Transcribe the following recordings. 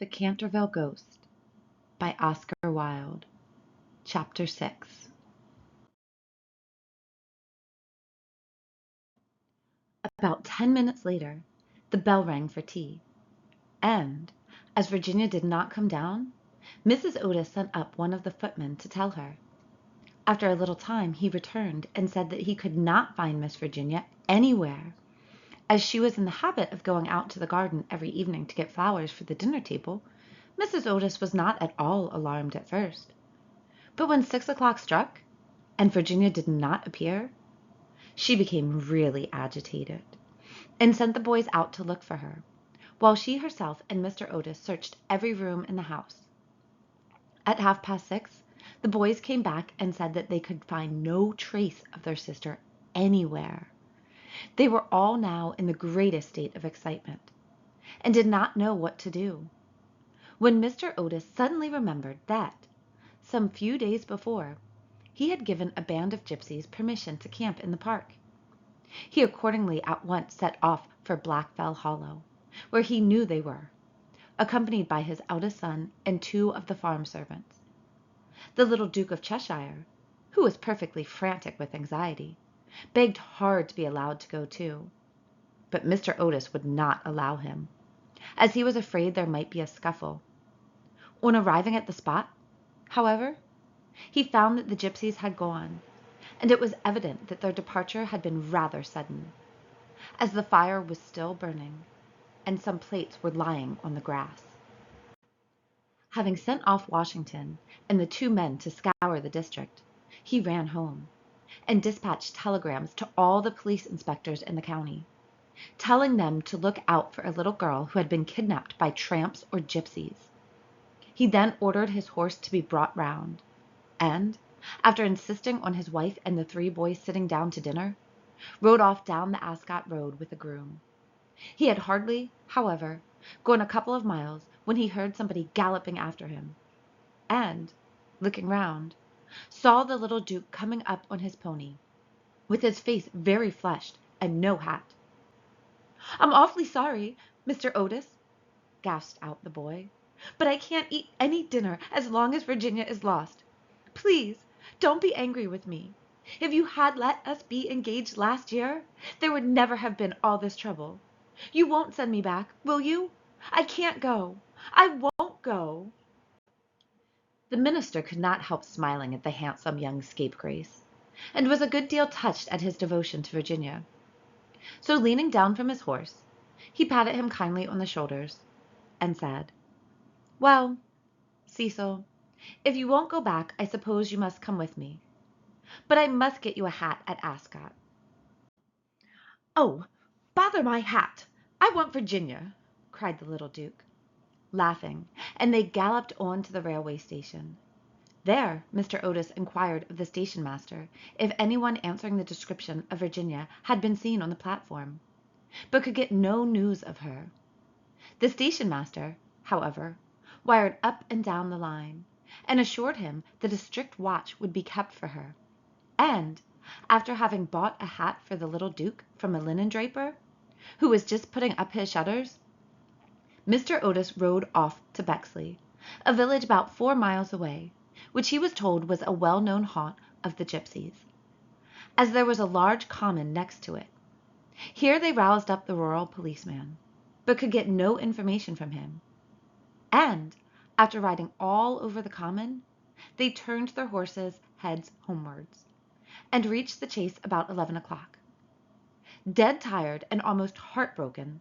The Canterville Ghost by Oscar Wilde. Chapter 6. About 10 minutes later, the bell rang for tea, and, as Virginia did not come down, Mrs. Otis sent up one of the footmen to tell her. After a little time he returned and said that he could not find Miss Virginia anywhere. As she was in the habit of going out to the garden every evening to get flowers for the dinner table, Mrs. Otis was not at all alarmed at first. But when 6 o'clock struck, and Virginia did not appear, she became really agitated, and sent the boys out to look for her, while she herself and Mr. Otis searched every room in the house. At 6:30, the boys came back and said that they could find no trace of their sister anywhere. They were all now in the greatest state of excitement, and did not know what to do, when Mr. Otis suddenly remembered that, some few days before, he had given a band of gypsies permission to camp in the park. He accordingly at once set off for Blackfell Hollow, where he knew they were, accompanied by his eldest son and 2 of the farm servants. The little Duke of Cheshire, who was perfectly frantic with anxiety, begged hard to be allowed to go too, but Mr. Otis would not allow him, as he was afraid there might be a scuffle. On arriving at the spot, however, he found that the gypsies had gone, and it was evident that their departure had been rather sudden, as the fire was still burning, and some plates were lying on the grass. Having sent off Washington and the 2 men to scour the district, he ran home, and dispatched telegrams to all the police inspectors in the county, telling them to look out for a little girl who had been kidnapped by tramps or gypsies. He then ordered his horse to be brought round, and, after insisting on his wife and the 3 boys sitting down to dinner, rode off down the Ascot Road with a groom. He had hardly, however, gone a couple of miles when he heard somebody galloping after him, and, looking round, saw the little Duke coming up on his pony, with his face very flushed and no hat. "I'm awfully sorry, Mr. Otis," gasped out the boy, "but I can't eat any dinner as long as Virginia is lost. Please don't be angry with me. If you had let us be engaged last year, there would never have been all this trouble. You won't send me back, will you? I can't go. I won't go." The minister could not help smiling at the handsome young scapegrace, and was a good deal touched at his devotion to Virginia. So leaning down from his horse, he patted him kindly on the shoulders, and said, "Well, Cecil, if you won't go back, I suppose you must come with me. But I must get you a hat at Ascot." "Oh, bother my hat! I want Virginia," cried the little Duke, laughing, and they galloped on to the railway station. There Mr. Otis inquired of the station master if anyone answering the description of Virginia had been seen on the platform, but could get no news of her. The station master, however, wired up and down the line, and assured him that a strict watch would be kept for her, and, after having bought a hat for the little Duke from a linen draper, who was just putting up his shutters, Mr. Otis rode off to Bexley, a village about 4 miles away, which he was told was a well-known haunt of the gypsies, as there was a large common next to it. Here they roused up the rural policeman, but could get no information from him, and, after riding all over the common, they turned their horses' heads homewards, and reached the Chase about 11 o'clock. Dead tired and almost heartbroken,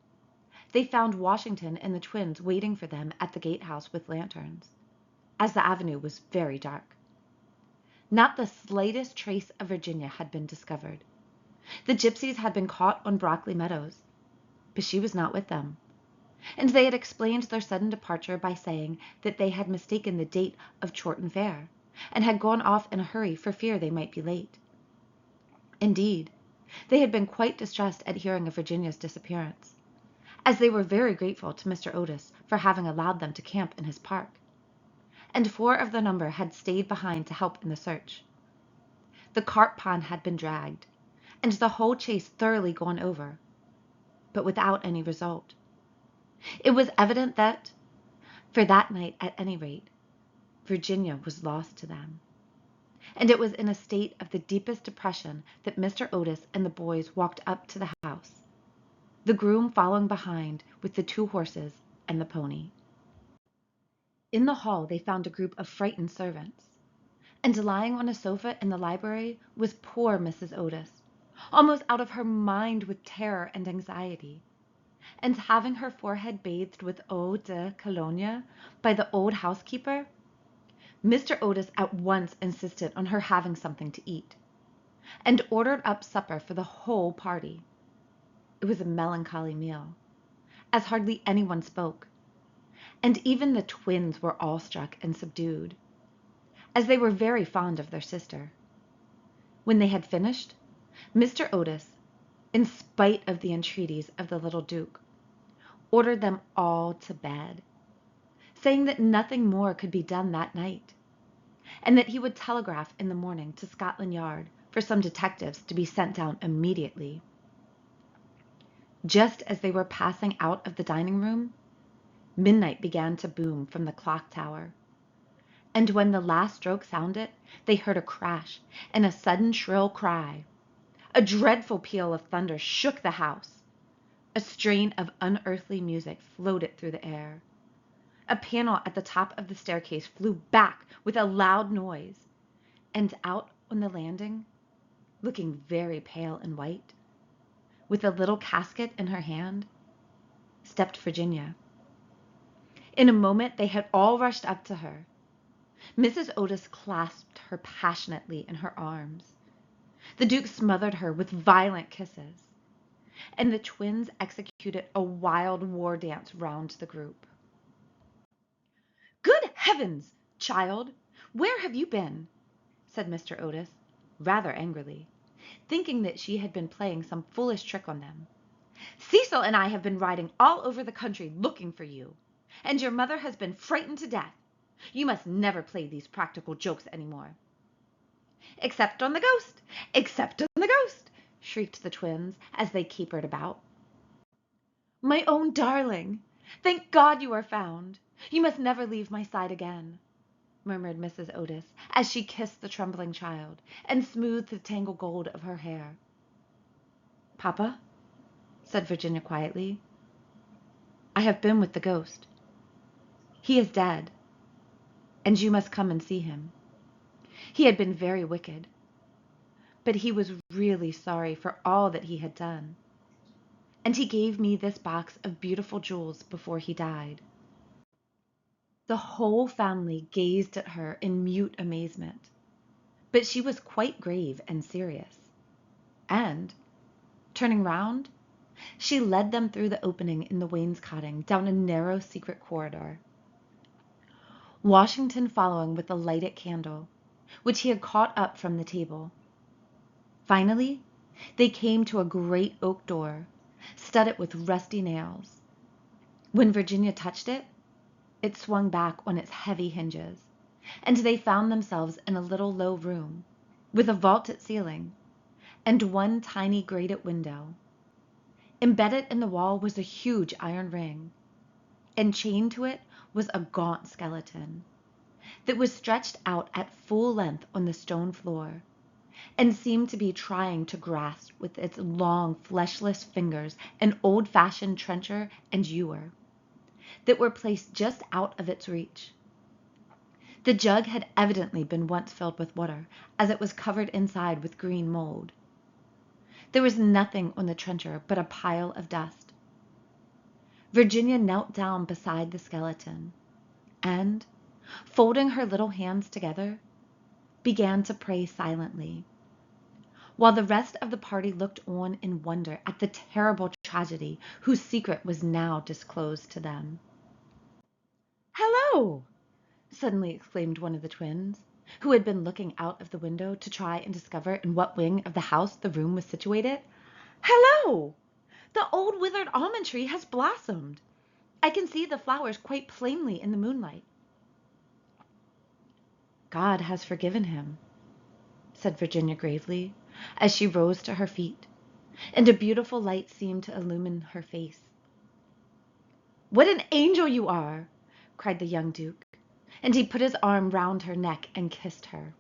they found Washington and the twins waiting for them at the gatehouse with lanterns, as the avenue was very dark. Not the slightest trace of Virginia had been discovered. The gypsies had been caught on Brockley Meadows, but she was not with them, and they had explained their sudden departure by saying that they had mistaken the date of Chorton Fair, and had gone off in a hurry for fear they might be late. Indeed, they had been quite distressed at hearing of Virginia's disappearance, as they were very grateful to Mr. Otis for having allowed them to camp in his park, and 4 of the number had stayed behind to help in the search. The carp pond had been dragged, and the whole chase thoroughly gone over, but without any result. It was evident that, For that night, at any rate, Virginia was lost to them. And it was in a state of the deepest depression that Mr. Otis and the boys walked up to the house, the groom following behind with the 2 horses and the pony. In the hall they found a group of frightened servants, and lying on a sofa in the library was poor Mrs. Otis, almost out of her mind with terror and anxiety, and having her forehead bathed with eau de cologne by the old housekeeper. Mr. Otis at once insisted on her having something to eat, and ordered up supper for the whole party. It was a melancholy meal, as hardly anyone spoke, and even the twins were awestruck and subdued, as they were very fond of their sister. When they had finished, Mr. Otis, in spite of the entreaties of the little Duke, ordered them all to bed, saying that nothing more could be done that night, and that he would telegraph in the morning to Scotland Yard for some detectives to be sent down immediately. Just as they were passing out of the dining room, midnight began to boom from the clock tower, and when the last stroke sounded, they heard a crash and a sudden shrill cry. A dreadful peal of thunder shook the house. A strain of unearthly music floated through the air. A panel at the top of the staircase flew back with a loud noise, and out on the landing, looking very pale and white, with a little casket in her hand, stepped Virginia. In a moment they had all rushed up to her. Mrs. Otis clasped her passionately in her arms. The Duke smothered her with violent kisses, and the twins executed a wild war dance round the group. "Good heavens, child, where have you been?" said Mr. Otis, rather angrily, thinking that she had been playing some foolish trick on them. "Cecil and I have been riding all over the country looking for you, and your mother has been frightened to death. You must never play these practical jokes any more." "Except on the ghost! Except on the ghost!" shrieked the twins as they capered about. "My own darling! Thank God you are found! You must never leave my side again," murmured Mrs. Otis as she kissed the trembling child and smoothed the tangled gold of her hair. "Papa," said Virginia quietly, "I have been with the ghost. He is dead, and you must come and see him. He had been very wicked, but he was really sorry for all that he had done, and he gave me this box of beautiful jewels before he died." The whole family gazed at her in mute amazement, but she was quite grave and serious, and, turning round, she led them through the opening in the wainscoting down a narrow secret corridor, Washington following with a lighted candle, which he had caught up from the table. Finally, they came to a great oak door, studded with rusty nails. When Virginia touched it, it swung back on its heavy hinges, and they found themselves in a little low room, with a vaulted ceiling, and one tiny grated window. Embedded in the wall was a huge iron ring, and chained to it was a gaunt skeleton that was stretched out at full length on the stone floor, and seemed to be trying to grasp with its long, fleshless fingers an old-fashioned trencher and ewer that were placed just out of its reach. The jug had evidently been once filled with water, as it was covered inside with green mold. There was nothing on the trencher but a pile of dust. Virginia knelt down beside the skeleton, and, folding her little hands together, began to pray silently, while the rest of the party looked on in wonder at the terrible tragedy whose secret was now disclosed to them. "Hello!" suddenly exclaimed one of the twins, who had been looking out of the window to try and discover in what wing of the house the room was situated. "Hello! The old withered almond tree has blossomed. I can see the flowers quite plainly in the moonlight." "God has forgiven him," said Virginia gravely, as she rose to her feet, and a beautiful light seemed to illumine her face. "What an angel you are!" cried the young Duke, and he put his arm round her neck and kissed her.